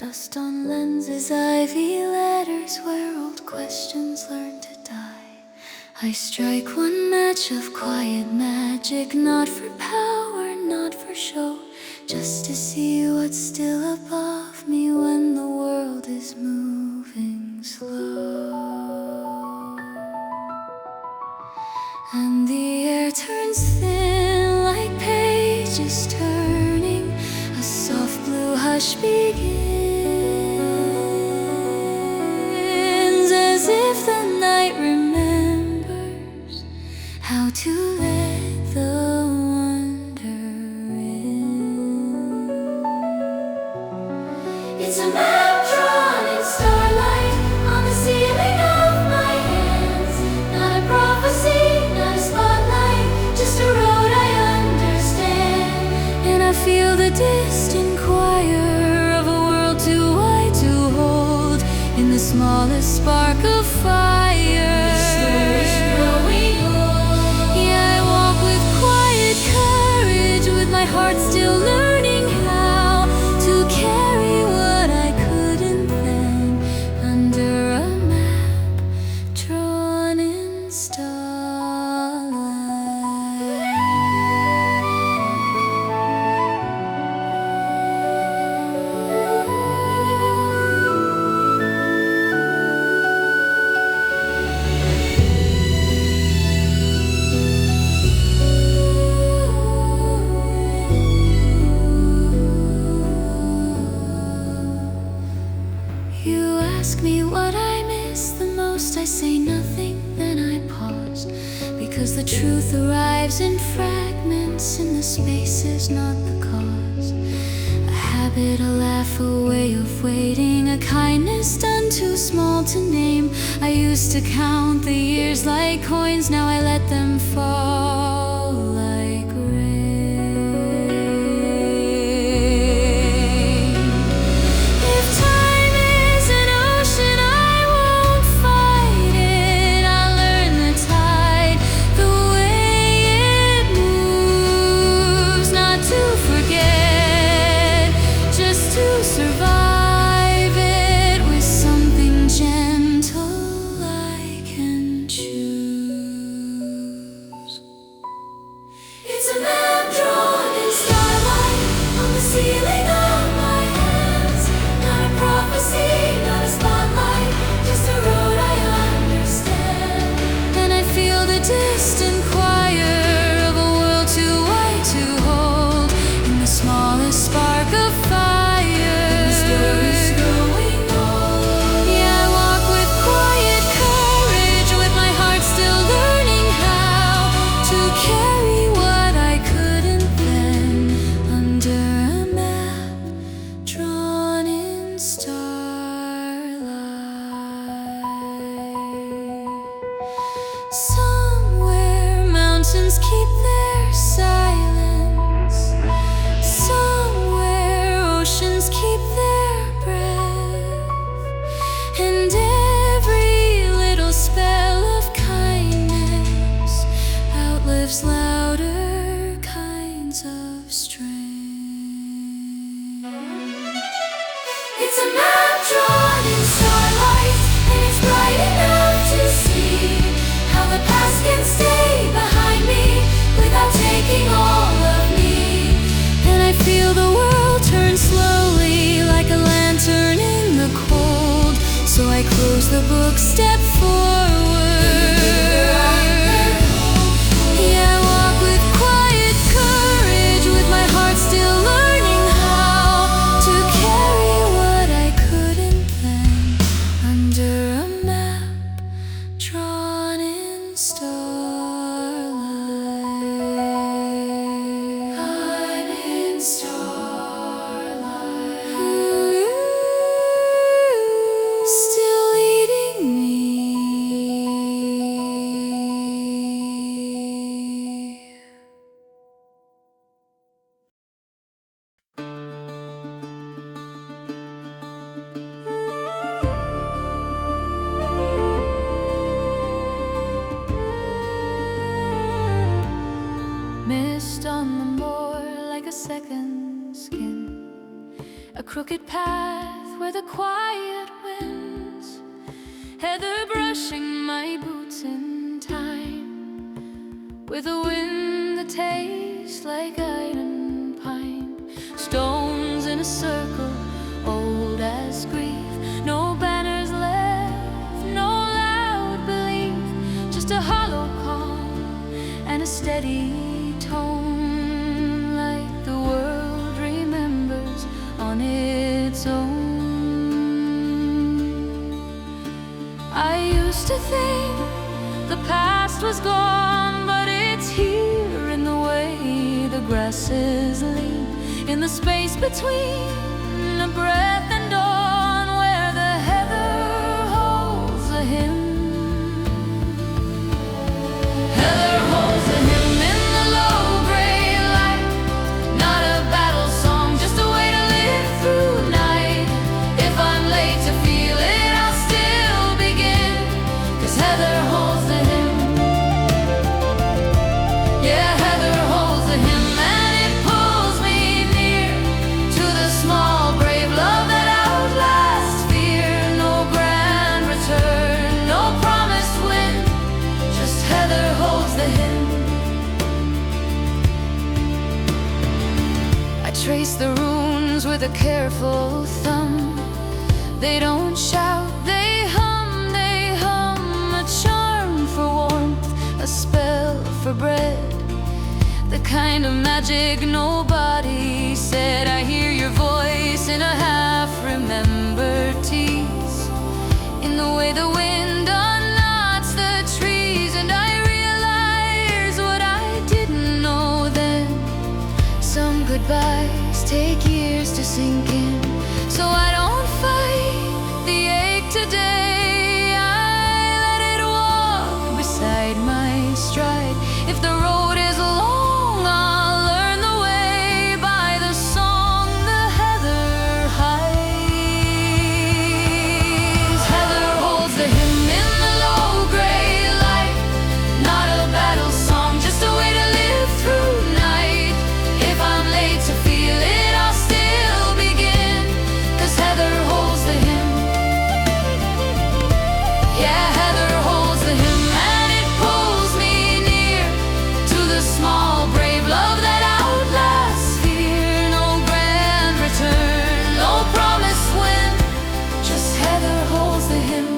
Dust on lenses, ivy letters, where old questions learn to die. I strike one match of quiet magic, not for power, not for show, just to see what's still above me when the world is moving slow. And the air turns thin like pages turning, a soft blue hush begins, as if the night remembers how to let the wonder in. It's a map drawn in starlight on the ceiling of my hands, not a prophecy, not a spotlight, just a road I understand. And I feel the distant choir of a world too wide to hold in the smallest spark of fire. Yeah, I walk with quiet courage, with my heart still learning how to carry what I couldn't then, under a map drawn in You ask me what I miss the most, I say nothing, then I pause, because the truth arrives in fragments, and the space is not the cause. A habit, a laugh, a way of waiting, a kindness done too small to name. I used to count the years like coins, now I let them fall like rain. If time is an ocean, I won't fight it. I'll learn the tide, the way it moves, not to forget, just to survive it with something gentle I can choose. It's a map drawn in starlight on the ceiling of my hands, not a prophecy, not a spotlight, just a road I understand. And I feel the distant choir of a world too wide to hold in the smallest spark of fire. The story's growing old. Yeah, I walk with quiet courage, with my heart still learning how to carry what I couldn't then, under a map drawn in starlight. Somewhere mountains keep their silence, somewhere oceans keep their breath, and every little spell of kindness outlives louder kinds of strength. It's a map drawn in starlight, and it's bright enough to see how the past can stay behind me without taking all of me. And I feel the world turn slowly like a lantern in the cold, so I close the book, step forward. Yeah, I walk with quiet courage, with my heart still learning how to carry what I couldn't then, under a map drawn in starlight. I'm in starlight, still leading me. Mist on the moor like a second skin, a crooked path where the quiet winds, heather brushing my boots in time, with a wind that tastes like iron pine. Stones in a circle, old as grief, no banners left, no loud belief, just a hollow call and a steady tone, like the world remembers on its own. I used to think the past was gone, but it's here in the way the grasses lean, in the space between a breath and dawn, where the heather holds a hymn. Heather holds a hymn in the low gray light, not a battle song, just a way to live through night. If I'm late to feel it, I'll still begin, 'cause heather holds the hymn. Yeah, heather holds the hymn, and it pulls me near to the small brave love that outlasts fear. No grand return, no promised win, just heather holds the hymn. I trace the runes with a careful thumb. They don't shout, they hum, a charm for warmth, a spell for bread, the kind of magic nobody said. I hear your voice in a half-remembered tease, in the way the wind unknots the trees, and I realize what I didn't know then. Some goodbyes take years to sink in, so I don't fight the ache today. I let it walk beside my stride. If the road is long, I'll learn the way by the song the heather hides. Heather holds the hymn in the low gray light, not a battle song, just a way to live through night. If I'm late to feel it, I'll still begin, 'cause heather holds the hymn. Yeah, heather holds the hymn, and it pulls me near to the small brave love that outlasts fear. No grand return, no promised win, just heather holds the hymn.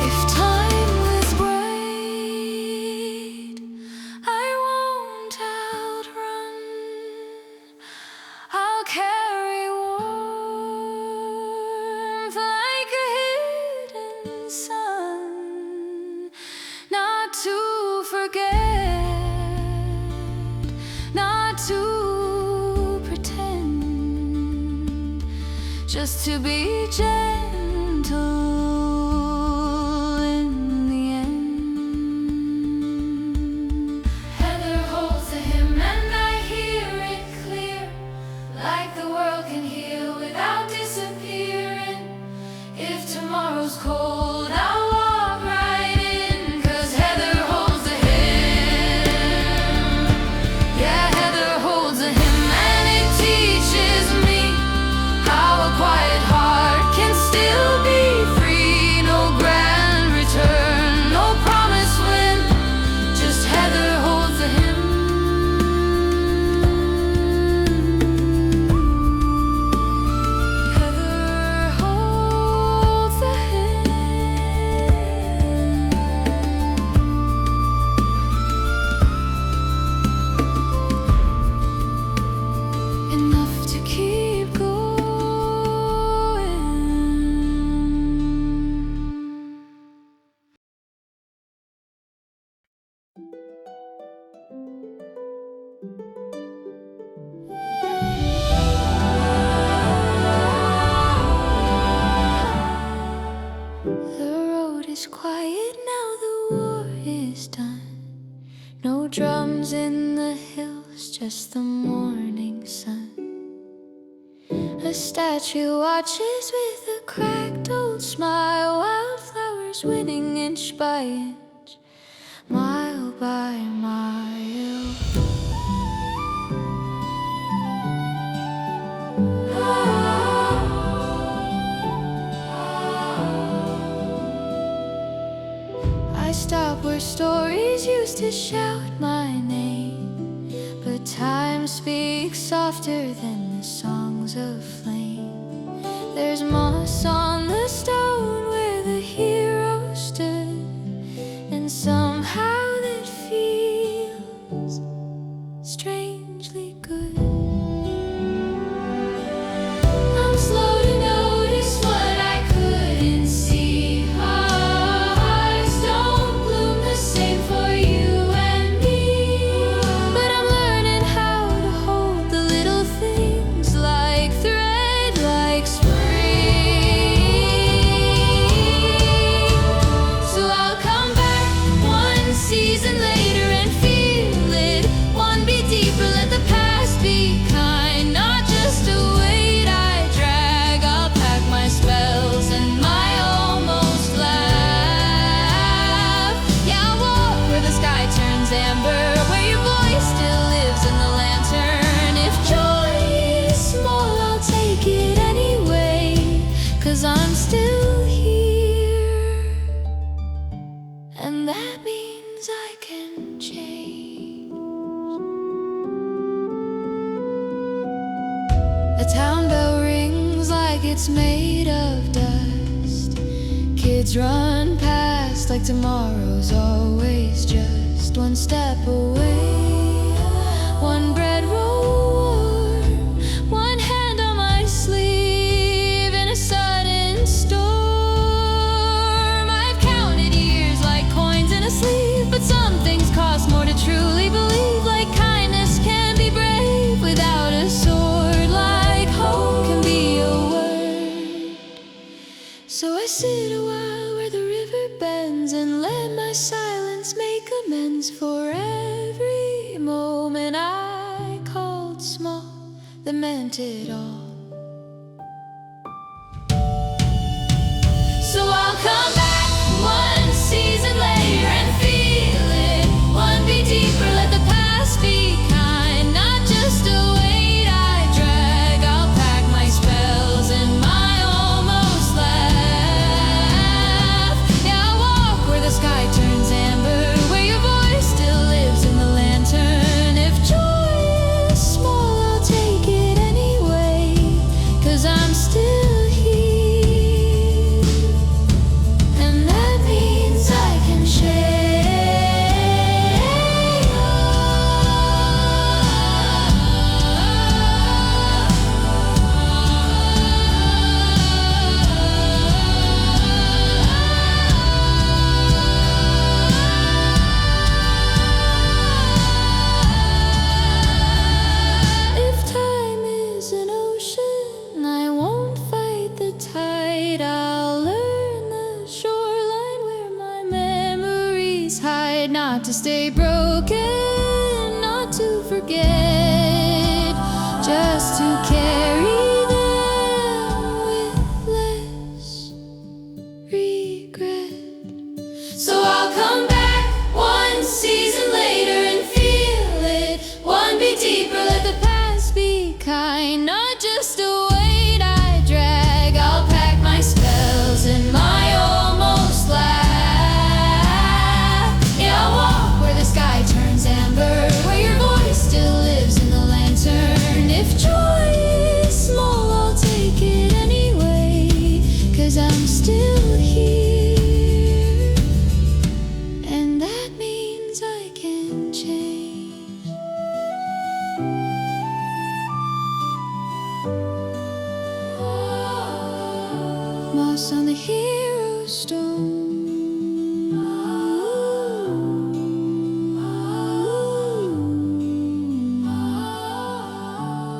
If time was bright, I won't outrun. I'll carry warmth like a hidden sun, not to forget, not to pretend, just to be gentle in the end. Heather holds the hymn, and I hear it clear, like the world can heal without disappearing. If tomorrow's cold, I'll walk right in, 'cause heather holds the hymn. Yeah, heather holds the hymn, and it teaches me how a quiet heart can still be free. No grand return, no promised win, just heather holds the hymn. Heather holds the hymn. Enough to keep going. The road is quiet now, the war is done. No drums in the hills, just the morning sun. statue watches with a cracked old smile, wildflowers winning inch by inch, mile by mile. I stop where stories used to shout my name, but time speaks softer than the songs of flame. There's moss on the stone where the hero stood, and somehow that feels strangely good. I'm slow to notice what I couldn't see. Hearts don't bloom the same for you and me, but I'm learning how to hold the little things like thread, like spring. So I'll come back one season later and feel it. One beat deeper, let the past be kind, not just a weight I drag. I'll pack my spells and my almost laugh. Yeah, I'll walk where the sky turns amber, where your voice still lives in the lantern. If joy is small, I'll take it anyway, 'cause I'm still here, and that means I can change. A town bell rings like it's made of dust. Kids run past like tomorrow's always just one step away. One bread roll warm, one hand on my sleeve in a sudden storm. I've counted years like coins in a sleeve, but some things cost more to truly believe. Like kindness can be brave without a sword, like hope can be a word. So I sit a while where the river bends and let my silence make amends for every moment I called small that meant it all. So I'll come back one season later and feel it. One beat deeper, let the past be kind, not just a weight I drag. I'll pack my spells and my almost laugh. Yeah, I'll walk where the sky turns amber, where your voice still lives in the lantern. If joy is small, I'll take it anyway, 'cause I'm still here, and that means I can share. If time is an ocean, I won't fight the tide. I'll learn the shoreline where my memories hide. Not to stay broken, not to forget, just to carry them with less regret. So I'll come back one season later and feel it. One beat deeper, let the past be kind, not just a weight I drag. I'll pack my spells and my almost laugh. Yeah, I'll walk where the sky turns amber, where your voice still lives in the lantern. If joy is small, I'll take it anyway, 'cause I'm still here, and that means I can change. Moss on the hero stone.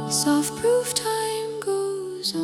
Soft proof time goes on.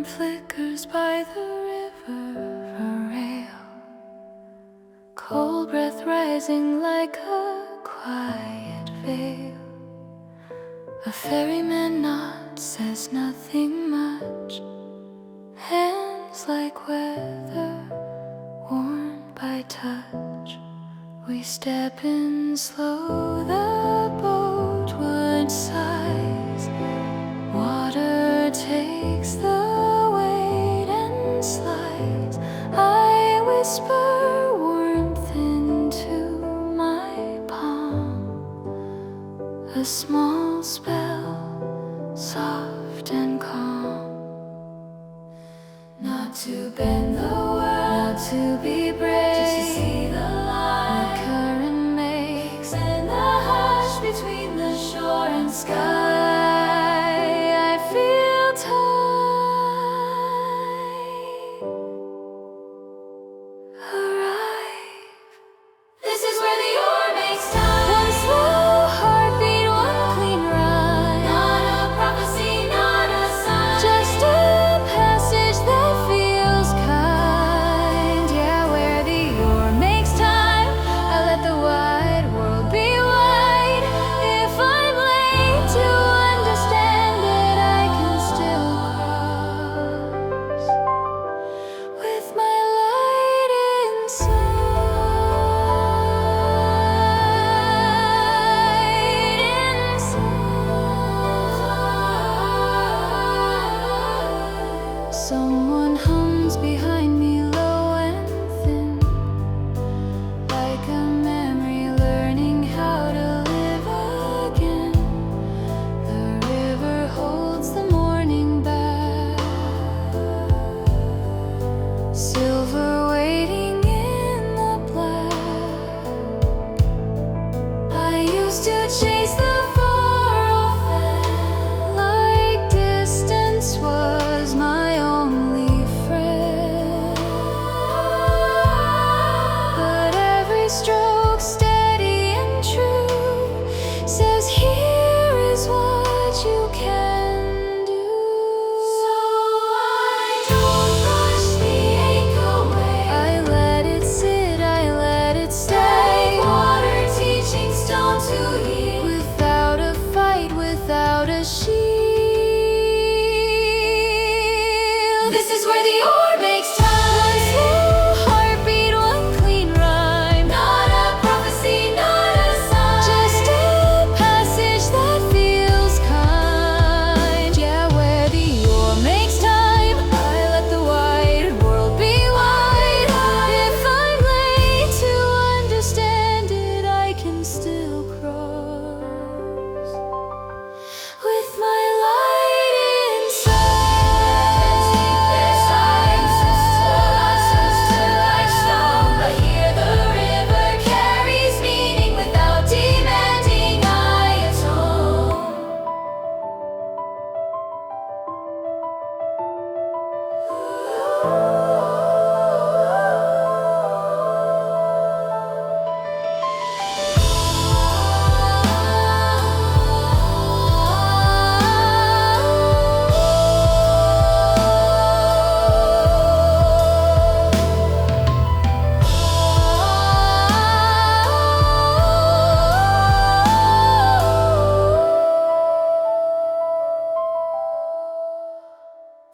lamp flickers by the river rail, cold breath rising like a quiet veil. A ferryman nods, says nothing much, hands like weather worn by touch. We step in slow, the boatwood sighs, water takes the weight and slides. I whisper warmth into my palm, a small spell, soft and calm. Not to bend the world, not to be brave, just to see the light the current makes, and the hush between the shore and sky. I feel time arrive. This is where the oar makes time. One slow heartbeat, one clean ride. Not a prophecy, not a sign, just a passage that feels kind. Yeah, where the oar makes time, I let the wide world be wide. If I'm late to understand it, I can still cross with my light inside. Someone hums behind me, low and thin, like a memory learning how to live again. The river holds the morning back, silver waiting in the black. I used to chase the far off end, like distance was my only friend. But every stroke, steady and true, says here is what you can do. So I don't rush the ache away, I let it sit, I let it stay. Like water teaching stone to heal, without a fight, without a shield. This is where the oar makes time. One slow heartbeat, one clean rhyme. Not a prophecy, not a sign, just a passage that feels kind. Yeah, where the oar makes time, I let the wide world be wide. If I'm late to understand it, I can still cross with my light inside. Their silences till I stop. I hear the river carries meaning without demanding I atone.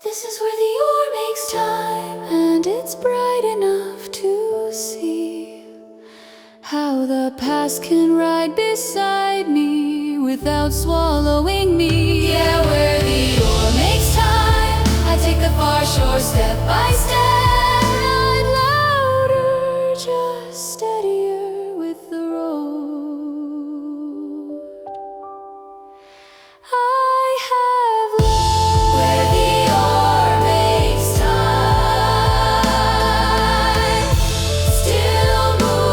This is where the oar makes time, and it's bright enough to see how the past can ride beside me without swallowing me. Yeah, where the oar makes time, I take the far shore step by step. Not louder, just steadier with the road. I have learned where the oar makes time, still moving.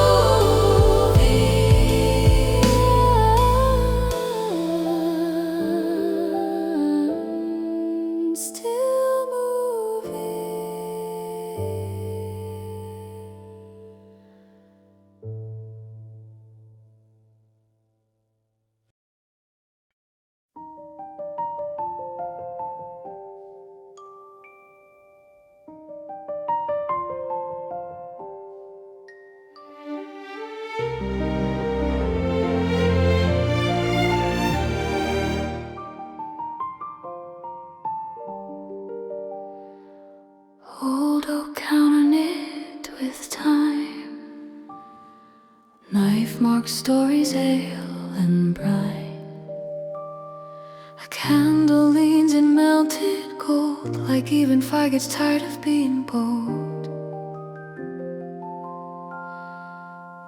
birthmark stories ale and brine. A candle leans in melted gold, like even fire gets tired of being bold.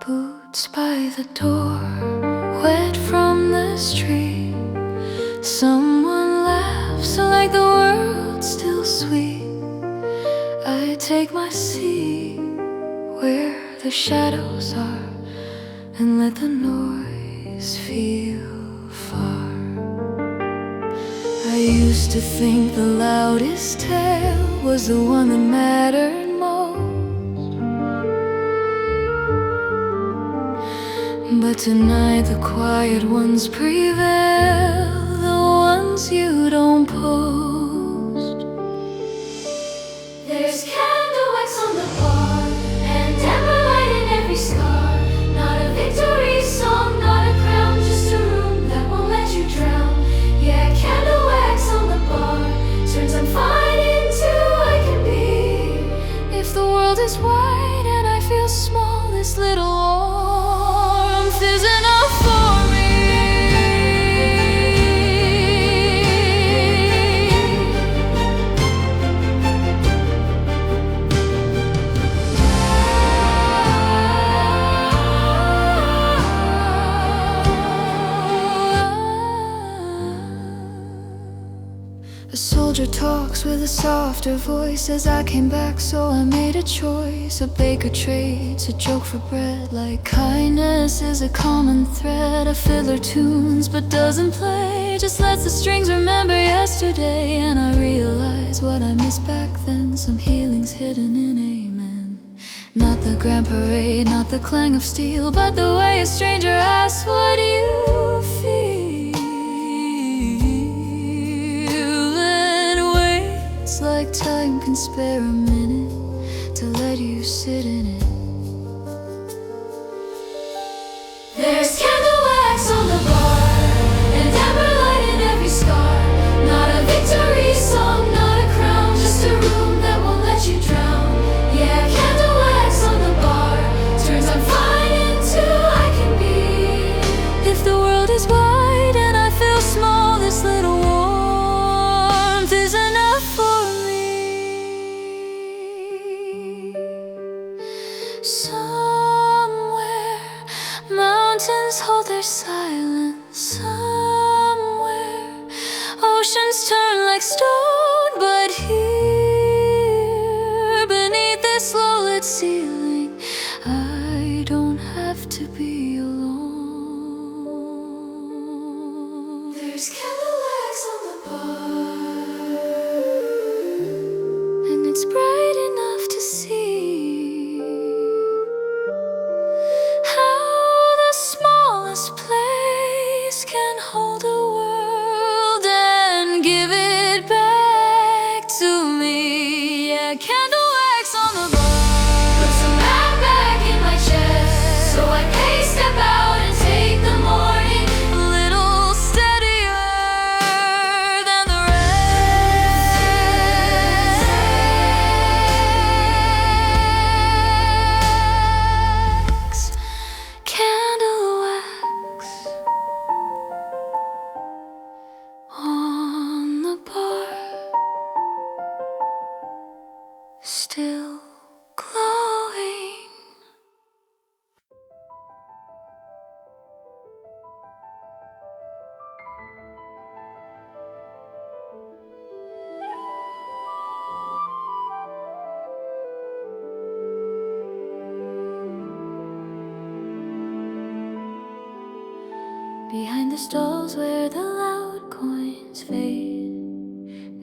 Boots by the door, wet from the street. Someone laughs like the world's still sweet. I take my seat where the shadows are and let the noise feel far. I used to think the loudest tale was the one that mattered most, but tonight the quiet ones prevail, the ones you don't post. There's candlewax on the bar and amberlight in every scar. Not a victory song, not a crown, just a room that won't let you drown. Yeah, candlewax on the bar turns I'm fine into I can be. If the world is wide and I feel small, this little warmth is enough for me. A soldier talks with a softer voice, says I came back so I made a choice. A baker trades a joke for bread, like kindness is a common thread. A fiddler tunes but doesn't play, just lets the strings remember yesterday. And I realize what I missed back then, some healing's hidden in amen. Not the grand parade, not the clang of steel, but the way a stranger asks what you feel. It's like time can spare a minute to let you sit in it. There's candlewax on the bar and amberlight in every scar. Not a victory song, not a crown, just a room that won't let you drown. Yeah, candlewax on the bar turns I'm fine into I can be. If the world is wide and I feel small, this little warmth is enough for me. Somewhere mountains hold their silence. Somewhere oceans turn like stone. But here beneath this low-lit ceiling, I don't have to be alone. There's candlewax on the bar, and it's bright enough to see how the smallest place can hold a world and give it back to me. Yeah, candlewax on the bar puts a map back in my chest, so I pace, step out and take the morning a little steadier than the rest. Candlewax on the bar, still glowing. Behind the stalls where the loud coins fade,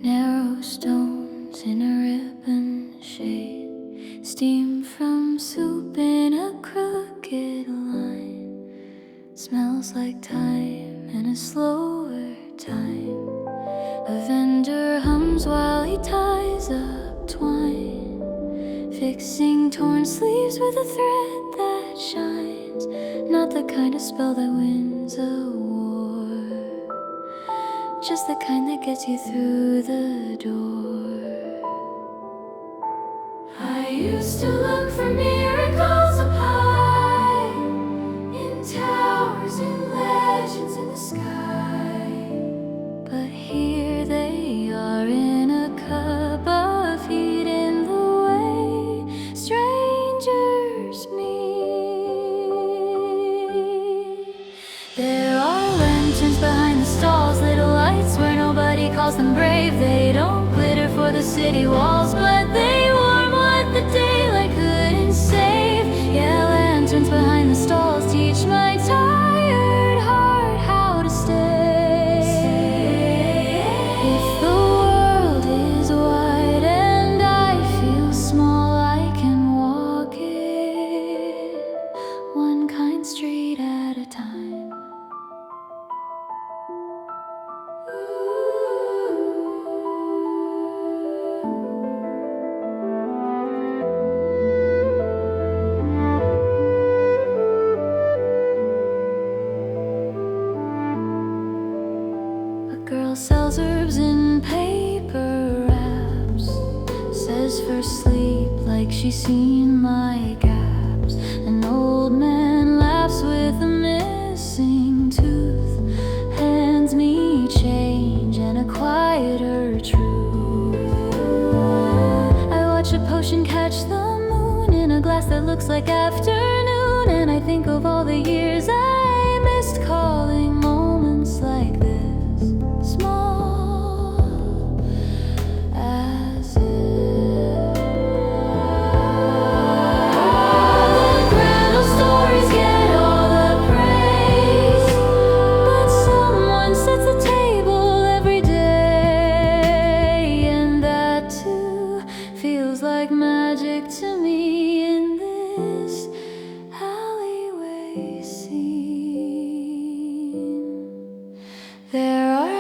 narrow stones in a ribbon shade, steam from soup in a crooked line, smells like time and a slower time. A vendor hums while he ties up twine, fixing torn sleeves with a thread that shines. Not the kind of spell that wins a war, just the kind that gets you through the door. I used to look for miracles up high in constellations in the sky. But here they are in a cup of heat in the way strangers meet. There are lanterns behind the stalls, little lights where nobody calls them brave. They don't glitter for the city walls, but they warm what the daylight couldn't save. Yeah, lanterns behind the stalls teach my tired heart how to stay. If the world is wide and I feel small, I can walk it one kind street at a time. Sells herbs in paper wraps, says for sleep like she's seen my gaps. An old man laughs with a missing tooth, hands me change and a quieter truth. I watch a potion catch the moon in a glass that looks like afternoon, and I think of all the years I missed calling moments like this. Small as if the grand old stories get all the praise, but someone sets the table every day, and that too feels like magic to me in this alleyway scene. There are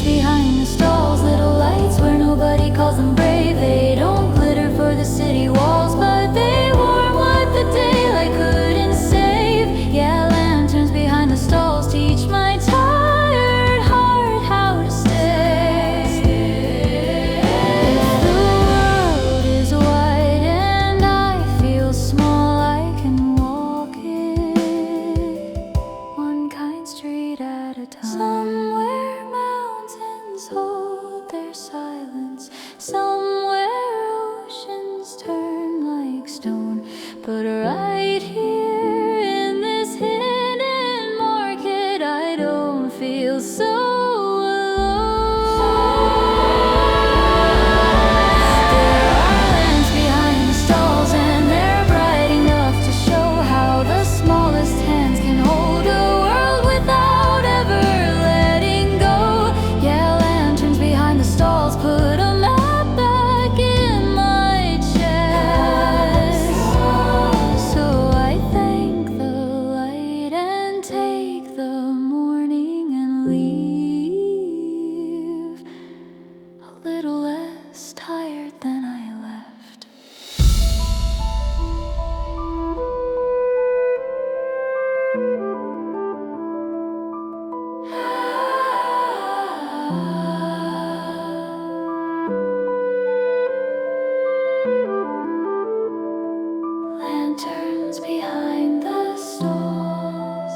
behind the stalls, little lights where nobody calls them brave. They don't glitter for the city walls, but they warm what the daylight couldn't save. Yeah, lanterns behind the stalls teach my tired heart how to stay. If the world is wide and I feel small, I can walk it one kind street at a time. Somewhere mountains hold their silence, somewhere oceans turn like stone, but right here in this hidden market I don't feel so alone. There are lamps behind the stalls and they're bright enough to show how the smallest hands can hold a world without ever letting go. Yeah, lanterns behind the stalls put a map back in my chest. So I thank the light and take the morning and leave a little less tired than I left. Lanterns behind the stalls,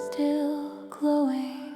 still glowing.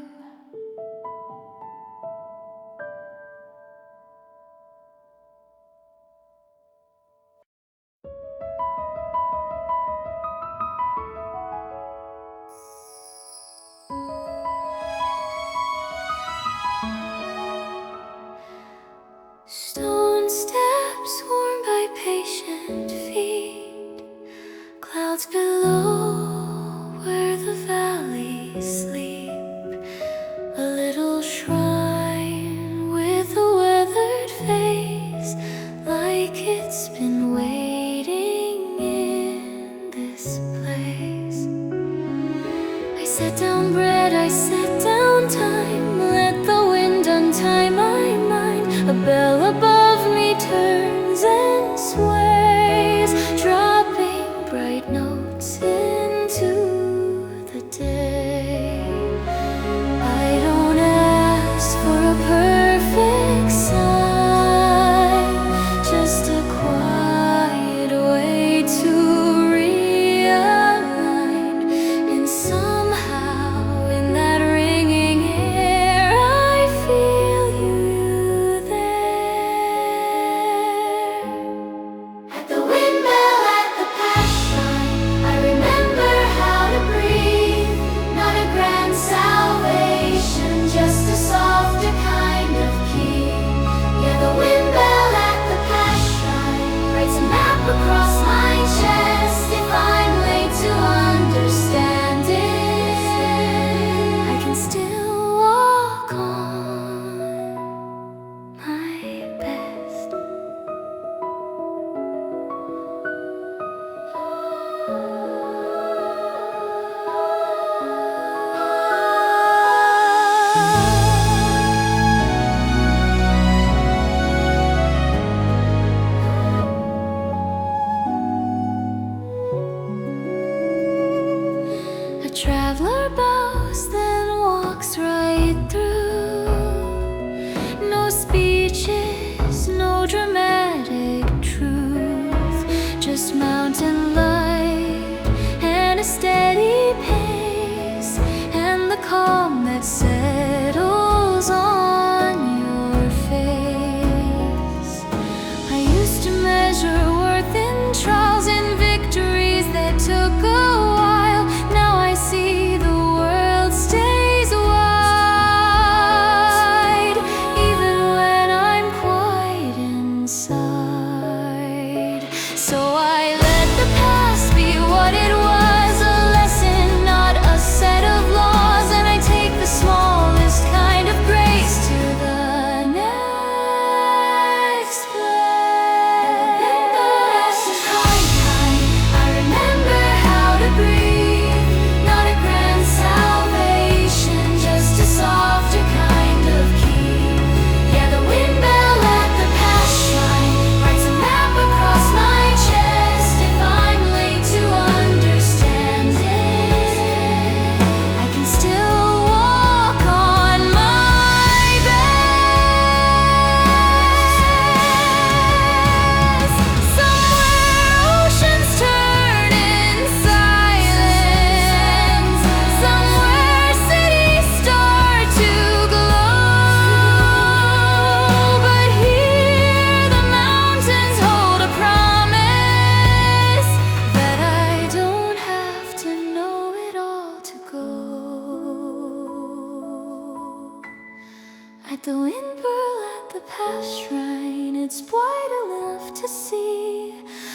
At the Windbell at the past shrine, it's bright enough to see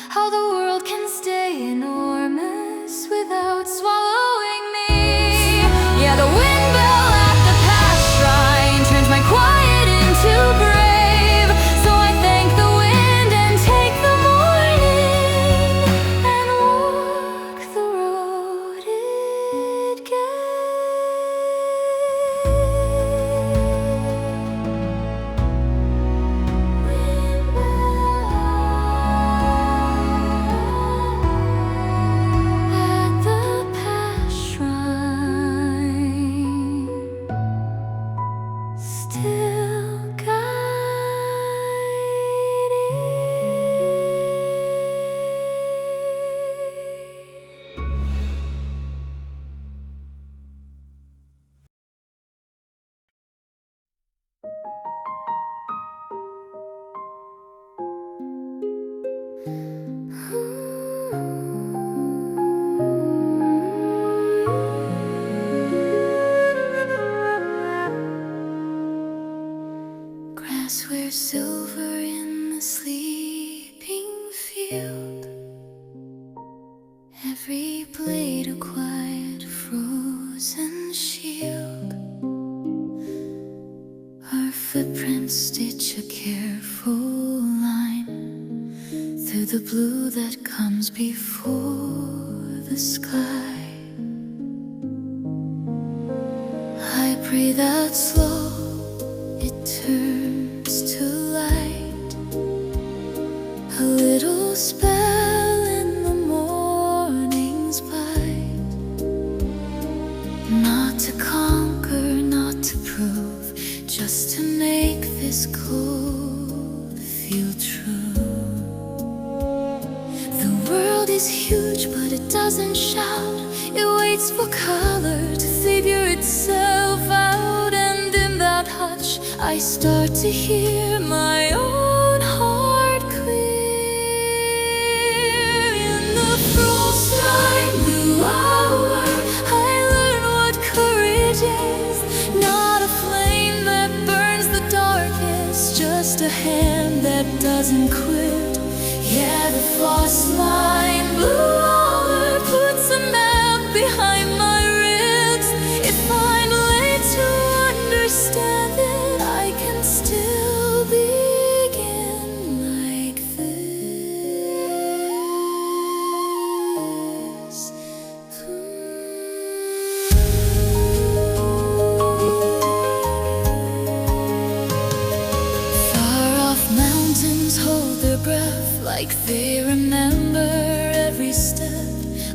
how the world can stay enormous without swallowing me. Yeah, the Windbell at the past shrine turns my quiet into brave. So I thank the wind and take the morning and walk the road it gave. Grass wears silver in the sleeping field, every blade a quiet frozen shield. Our footprints stitch a careful line through the blue that comes before the sky. I breathe out slow, it turns to light, a little spell in the morning's bite. Not to conquer, not to prove, just to make this cold feel true. The world is huge, but it doesn't shout. It waits for color to figure itself out. And in that hush, I start to hear my own heart clear. In the Frostline blue hour, I learn what courage is. Not a flame that burns the darkest, just a hand that doesn't quit. Yeah, the Frostline blue hour puts a map behind my ribs. If I'm late to understand it, I can still begin like this. Far off mountains hold their breath, like they remember every step.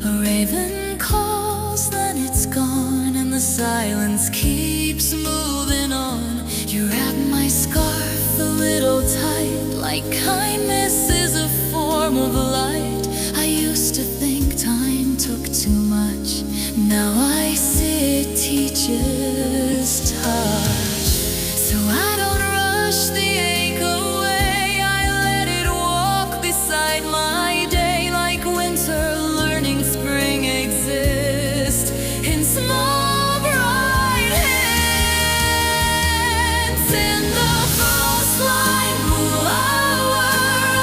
A raven calls, then it's gone, and the silence keeps moving on. You wrap my scarf a little tight, like kindness is a form of light. I used to think time took too much, now I see it teaches touch. So I don't rush the ache away, I let it walk beside my day. Like winter learning spring exist in small bright hands. In the Frostline blue hour,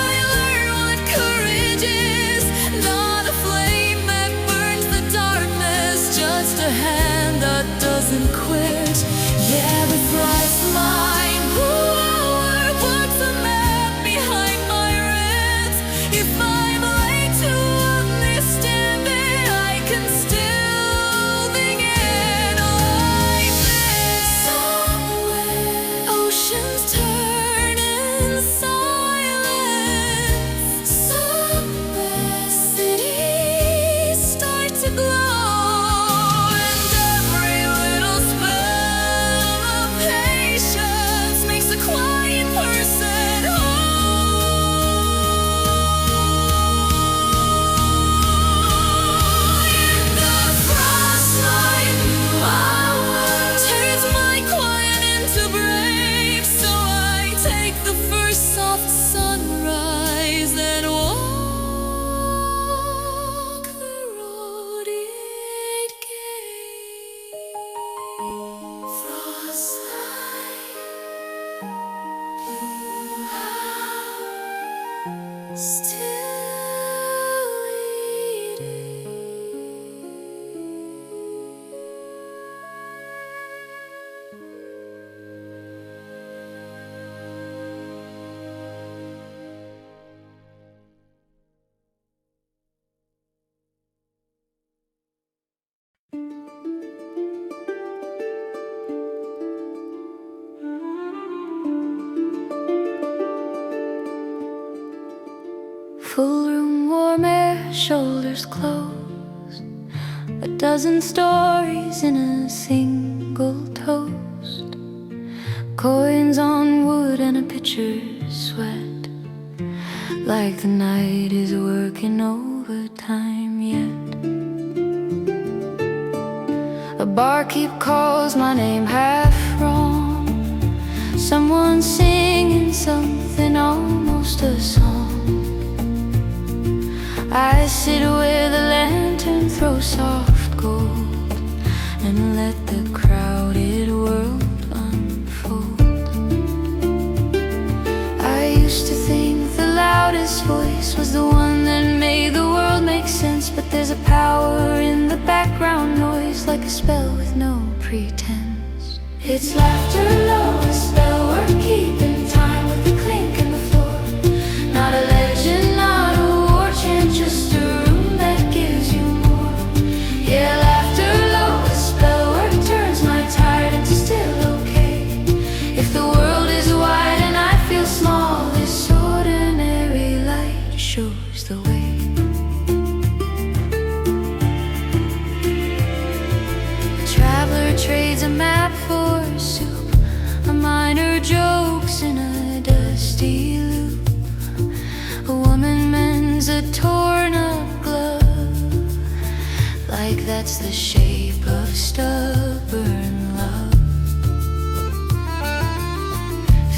I learn what courage is. Not a flame that burns the darkness, just a hand that doesn't quit. Yeah, the Frostline blue hour puts a map behind my ribs. If I'm late to understand it, I can still begin like this. Somewhere oceans turn Still waiting. Full room, warm air, shoulders closed. A dozen stories in a single toast. Coins on wood and a pitcher's sweat. Like the night is working overtime yet. A barkeep calls my name half wrong. Someone singing something almost a song. I sit where the lantern throws soft gold and let the crowded world unfold. I used to think the loudest voice was the one that made the world make sense, but there's a power in the background noise, like a spell with no pretense. It's laughter, low, a spell work, keeping time with the clink in the floor. Not a legend, not a war chant, just a room that gives you more. Yeah, laughter, low, a spell work, turns my tired into still okay. If the world is wide and I feel small, this ordinary light shows the way. A traveler trades a map for soup. A miner jokes in a dusty loop. A woman mends a torn up glove, like that's the shape of stubborn love.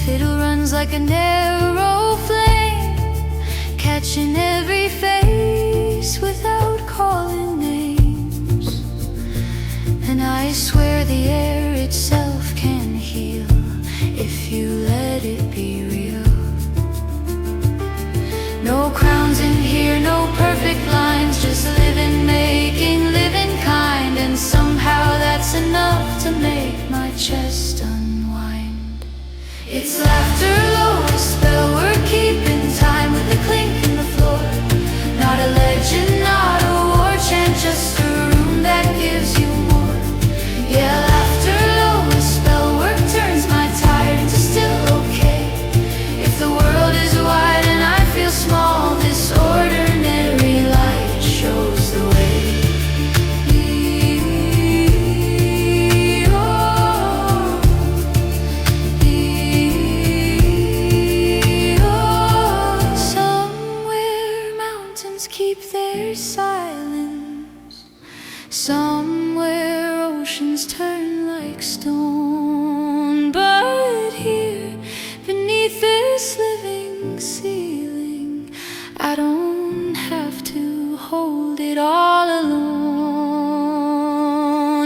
Fiddle runs like a narrow flame, catching every face without calling names. And I swear the air itself can heal if you let it be real. No crowns in here, no perfect lines, just living, making, living kind. And somehow that's enough to make my chest unwind. It's laughter, low, a spell, we're keeping time with the clink in the floor. Not a legend, not a war chant, just a room that gives you more. Yeah, laughter, low, a spell, work turns my tired into still okay. If the world is wide and I feel small, this ordinary light shows the way. Somewhere mountains keep their silence. Somewhere oceans turn like stone. But here, beneath this living ceiling, I don't have to hold it all alone.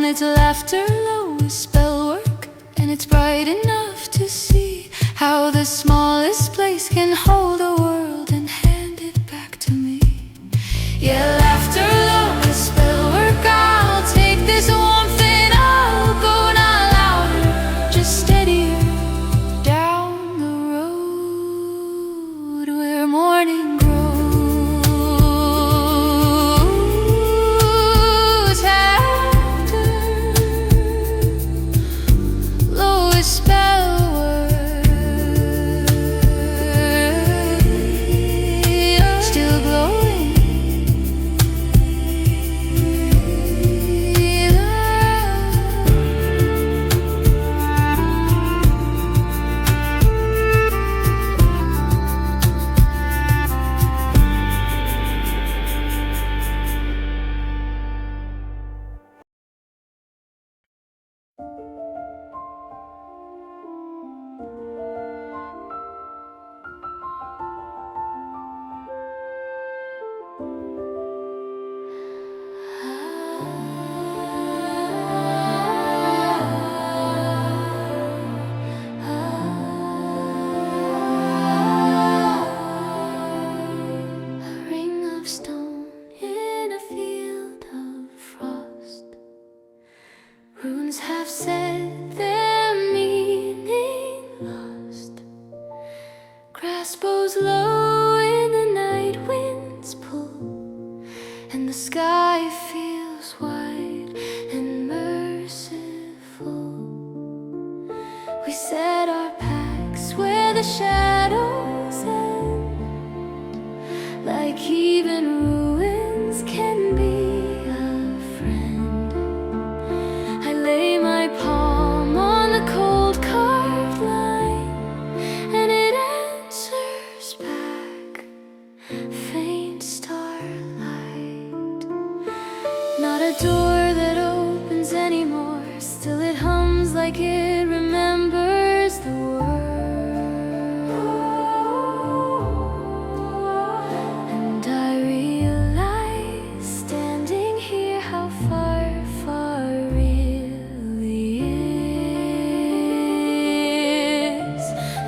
It's laughter, low, a spell work, and it's bright enough to see how the smallest place can hold a world and hand it back to me. Yeah, laughter, low, a spell work, I'll take this warmth and I'll go not louder, just steadier. Down the road where morning grows, after lowest spell word. set our packs where the shadows end. Like even ruins can be a friend. I lay my palm on the cold carved line, and it answers back, faint starlight. Not a door that opens anymore, still it hums like it remembers the world. And I realize, standing here, how far, far really is.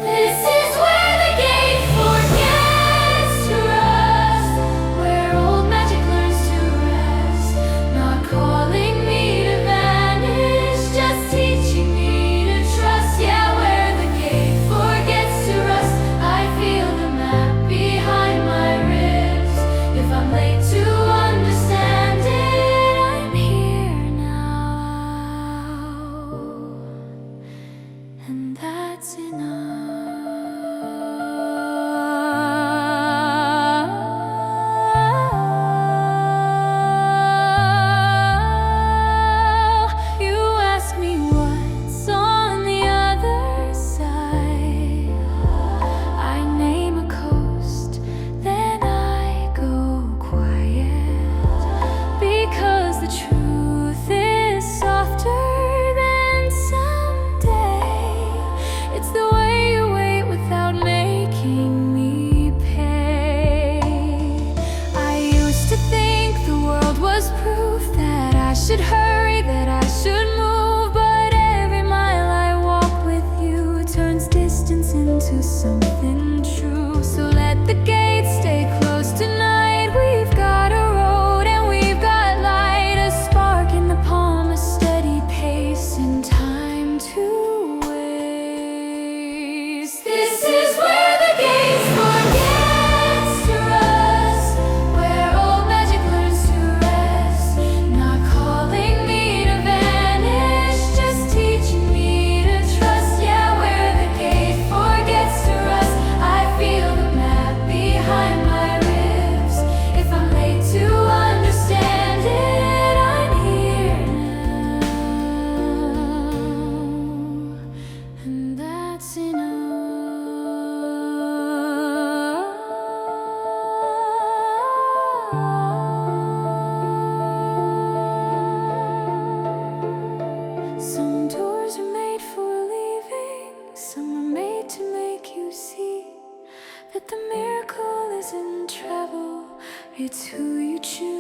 This is where the gate forgets to rust, where old magic learns to rest, not calling me to vanish, just teaching me to trust. Yeah, where the gate forgets to rust, I feel the map behind my ribs. If I'm late to understand it, I'm here now, and that's enough. You ask me what's on the other side. I name a coast, then I go quiet, because the truth is softer than someday. It's the way you wait without making me pay. I used to think the world was proof that I should hurry, that I should move, but every mile I walk with you turns distance into something true. So let the gates stay closed tonight. We've got a road and we've got light, a spark in the palm, a steady pace, and time to waste. This is where the gates forgets to rust, where old magic learns to rest, not calling me to vanish, just teaching me to trust. Yeah, where the gate forgets to rust, I feel the map behind my ribs. If I'm late to understand it, I'm here now, and that's enough. Some doors are made for leaving, some are made to make you see that the miracle isn't travel, it's who you choose